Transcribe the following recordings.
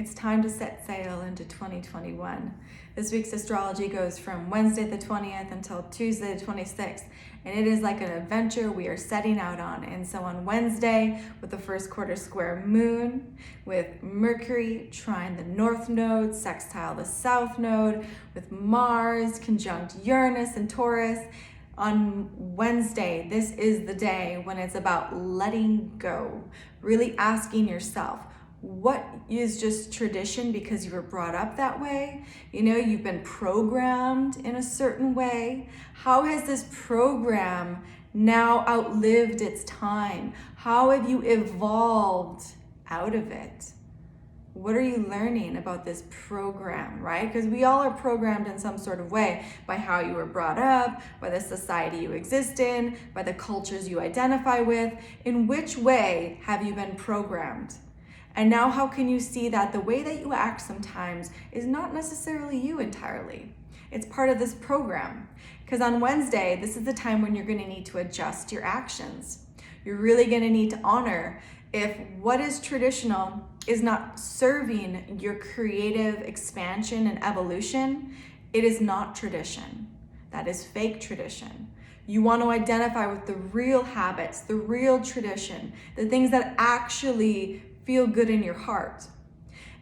It's time to set sail into 2021. This week's astrology goes from Wednesday the 20th until Tuesday the 26th, and it is like an adventure we are setting out on. And so on Wednesday, with the first quarter square moon, with Mercury trine the north node, sextile the south node, with Mars conjunct Uranus and Taurus. On Wednesday, this is the day when it's about letting go, really asking yourself, what is just tradition because you were brought up that way? You know, you've been programmed in a certain way. How has this program now outlived its time? How have you evolved out of it? What are you learning about this program, right? Because we all are programmed in some sort of way by how you were brought up, by the society you exist in, by the cultures you identify with. In which way have you been programmed? And now how can you see that the way that you act sometimes is not necessarily you entirely? It's part of this program. Because on Wednesday, this is the time when you're going to need to adjust your actions. You're really going to need to honor if what is traditional is not serving your creative expansion and evolution, it is not tradition. That is fake tradition. You want to identify with the real habits, the real tradition, the things that actually feel good in your heart.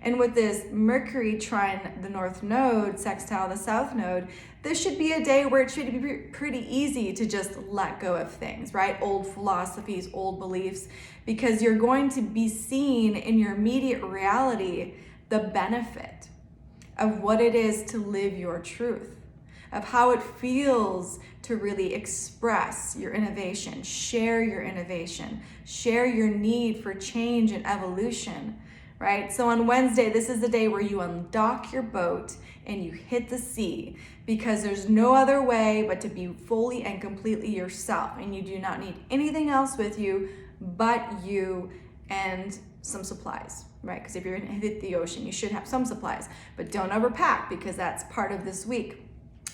And with this Mercury trine the north node, sextile the south node, this should be a day where it should be pretty easy to just let go of things, right? Old philosophies, old beliefs, because you're going to be seeing in your immediate reality the benefit of what it is to live your truth, of how it feels to really express your innovation, share your innovation, share your need for change and evolution, right? So on Wednesday, this is the day where you undock your boat and you hit the sea, because there's no other way but to be fully and completely yourself, and you do not need anything else with you but you and some supplies, right? Because if you're gonna hit the ocean, you should have some supplies, but don't overpack, because that's part of this week.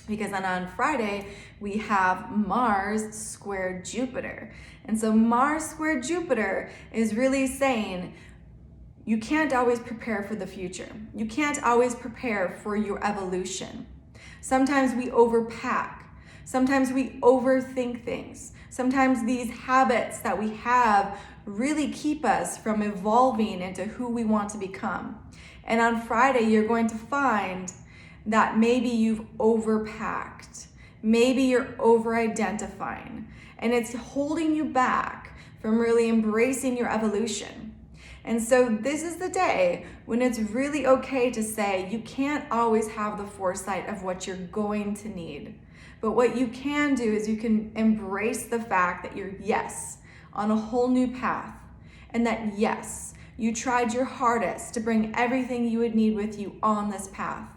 Because then on Friday, we have Mars square Jupiter. And so Mars square Jupiter is really saying, you can't always prepare for the future. You can't always prepare for your evolution. Sometimes we overpack. Sometimes we overthink things. Sometimes these habits that we have really keep us from evolving into who we want to become. And on Friday, you're going to find that maybe you've overpacked, maybe you're over-identifying, and it's holding you back from really embracing your evolution. And so this is the day when it's really okay to say you can't always have the foresight of what you're going to need. But what you can do is you can embrace the fact that you're, yes, on a whole new path, and that, yes, you tried your hardest to bring everything you would need with you on this path.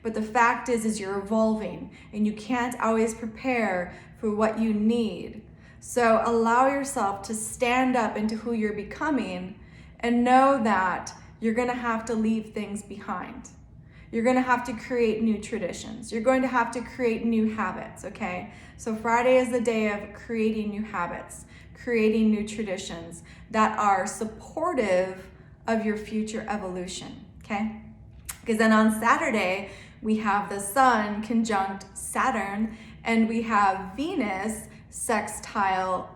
But the fact is you're evolving, and you can't always prepare for what you need. So allow yourself to stand up into who you're becoming, and know that you're gonna have to leave things behind. You're gonna have to create new traditions. You're going to have to create new habits, okay? So Friday is the day of creating new habits, creating new traditions that are supportive of your future evolution, okay? Because then on Saturday, we have the Sun conjunct Saturn, and we have Venus sextile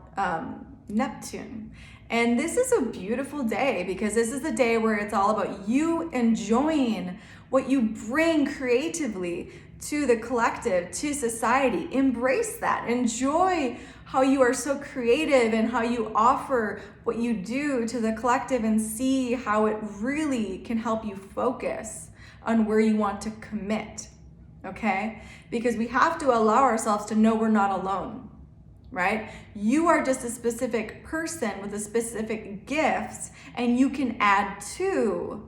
Neptune. And this is a beautiful day, because this is the day where it's all about you enjoying what you bring creatively to the collective, to society. Embrace that. Enjoy how you are so creative and how you offer what you do to the collective, and see how it really can help you focus on where you want to commit, okay? Because we have to allow ourselves to know we're not alone, right? You are just a specific person with a specific gifts, and you can add to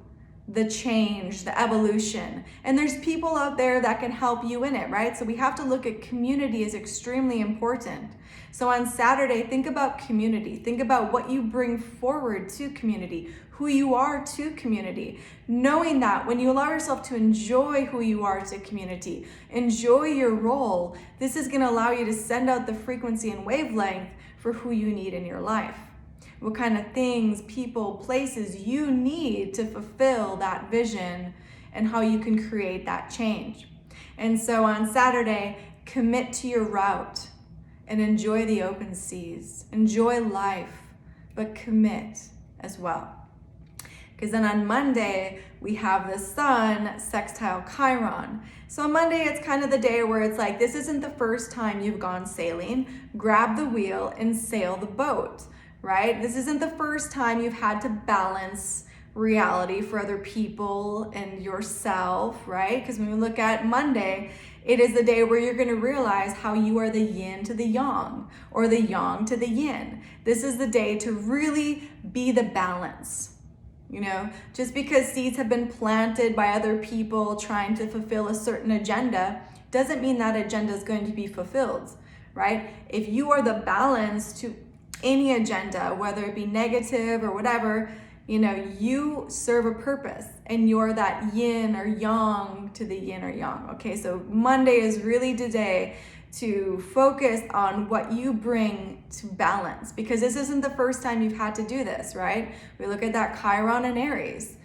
the change, the evolution. And there's people out there that can help you in it, right? So we have to look at community as extremely important. So on Saturday, think about community. Think about what you bring forward to community, who you are to community. Knowing that when you allow yourself to enjoy who you are to community, enjoy your role, this is gonna allow you to send out the frequency and wavelength for who you need in your life. what kind of things, people, places you need to fulfill that vision, and how you can create that change. And so on Saturday, commit to your route and enjoy the open seas. Enjoy life, but commit as well. Because then on Monday, we have the sun sextile Chiron. So on Monday, it's kind of the day where it's like, this isn't the first time you've gone sailing. Grab the wheel and sail the boat, right? This isn't the first time you've had to balance reality for other people and yourself, right? Because when we look at Monday, it is the day where you're going to realize how you are the yin to the yang, or the yang to the yin. This is the day to really be the balance. You know, just because seeds have been planted by other people trying to fulfill a certain agenda doesn't mean that agenda is going to be fulfilled, right? If you are the balance to any agenda, whether it be negative or whatever, you know, you serve a purpose, and you're that yin or yang to the yin or yang. Okay, so Monday is really the day to focus on what you bring to balance, because this isn't the first time you've had to do this, right? We look at that Chiron and Aries.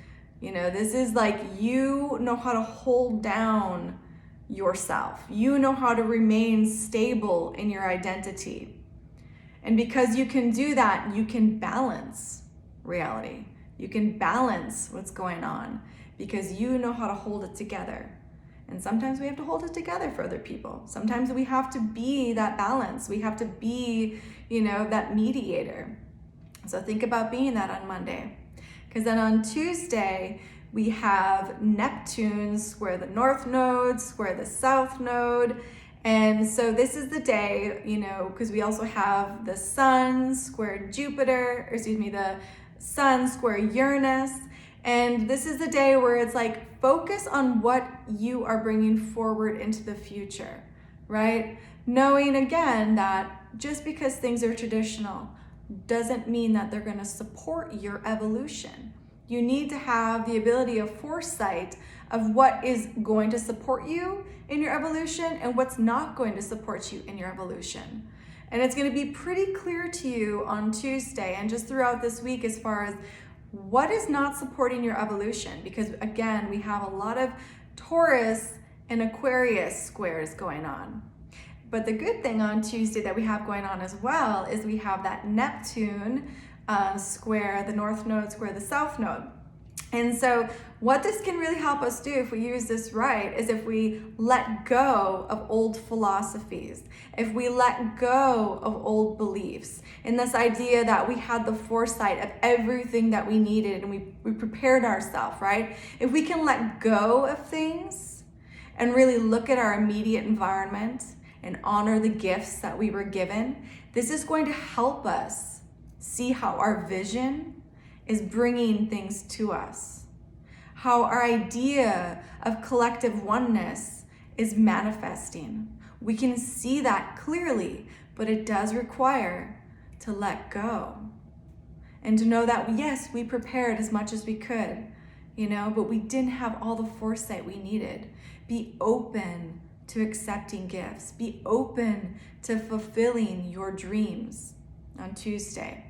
You know, this is like, you know how to hold down yourself. You know how to remain stable in your identity. And because you can do that, you can balance reality. You can balance what's going on because you know how to hold it together. And sometimes we have to hold it together for other people. Sometimes we have to be that balance. We have to be, you know, that mediator. So think about being that on Monday. Because then on Tuesday, we have Neptune square the North Node, square the South Node. And so this is the day, you know, because we also have the Sun square Jupiter, or excuse me, the Sun square Uranus. And this is the day where it's like, focus on what you are bringing forward into the future, right? Knowing again that just because things are traditional doesn't mean that they're going to support your evolution. You need to have the ability of foresight of what is going to support you in your evolution and what's not going to support you in your evolution. And it's going to be pretty clear to you on Tuesday and just throughout this week as far as what is not supporting your evolution. Because again, we have a lot of Taurus and Aquarius squares going on. But the good thing on Tuesday that we have going on as well is we have that Neptune square the North Node, square the South Node. And so what this can really help us do if we use this right is if we let go of old philosophies, if we let go of old beliefs, in this idea that we had the foresight of everything that we needed and we prepared ourselves, right? If we can let go of things and really look at our immediate environment and honor the gifts that we were given, this is going to help us see how our vision is bringing things to us, how our idea of collective oneness is manifesting. We can see that clearly, but it does require to let go and to know that yes, we prepared as much as we could, you know, but we didn't have all the foresight we needed. Be open to accepting gifts. Be open to fulfilling your dreams on Tuesday.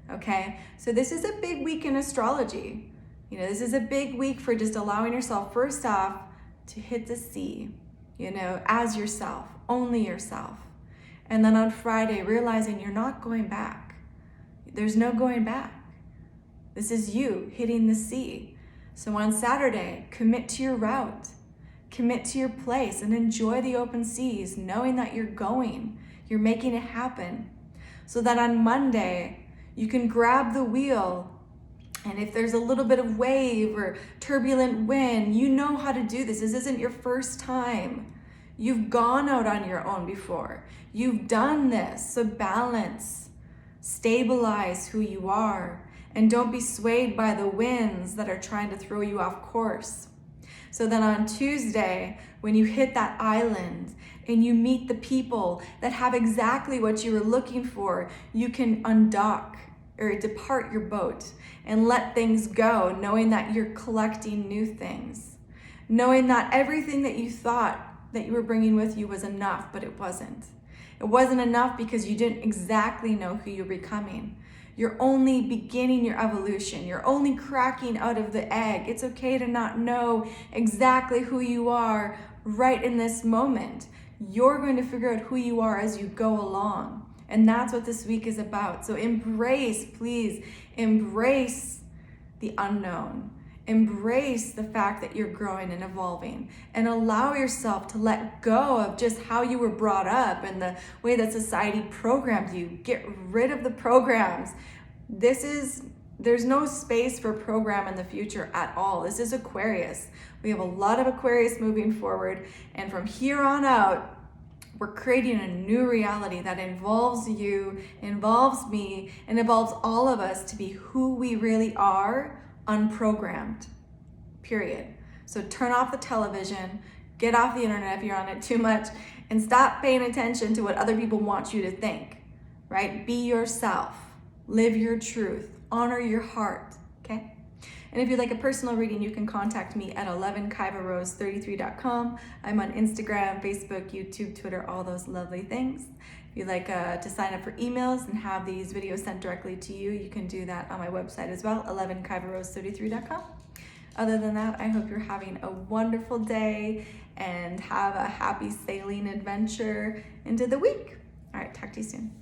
Okay, so this is a big week in astrology. You know, this is a big week for just allowing yourself, first off, to hit the sea, you know, as yourself, only yourself. And then on Friday, realizing you're not going back. There's no going back. This is you hitting the sea. So on Saturday, commit to your route, commit to your place, and enjoy the open seas, knowing that you're going, you're making it happen. So that on Monday, you can grab the wheel, and if there's a little bit of wave or turbulent wind, you know how to do this. This isn't your first time. You've gone out on your own before. You've done this. So balance, stabilize who you are, and don't be swayed by the winds that are trying to throw you off course. So then on Tuesday, when you hit that island and you meet the people that have exactly what you were looking for, you can undock or depart your boat and let things go, knowing that you're collecting new things, knowing that everything that you thought that you were bringing with you was enough, but it wasn't. It wasn't enough because you didn't exactly know who you're becoming. You're only beginning your evolution. You're only cracking out of the egg. It's okay to not know exactly who you are right in this moment. You're going to figure out who you are as you go along. And that's what this week is about. So embrace, please, embrace the unknown. Embrace the fact that you're growing and evolving, and allow yourself to let go of just how you were brought up and the way that society programmed you. Get rid of the programs. There's no space for program in the future at all. This is Aquarius. We have a lot of Aquarius moving forward, and from here on out, we're creating a new reality that involves you, involves me, and involves all of us to be who we really are, unprogrammed, period. So turn off the television, get off the internet if you're on it too much, and stop paying attention to what other people want you to think, right? Be yourself, live your truth, honor your heart, okay? And if you'd like a personal reading, you can contact me at 11kaivarose33.com. I'm on Instagram, Facebook, YouTube, Twitter, all those lovely things. If you'd like to sign up for emails and have these videos sent directly to you, you can do that on my website as well, 11kaivarose33.com. Other than that, I hope you're having a wonderful day and have a happy sailing adventure into the week. All right, talk to you soon.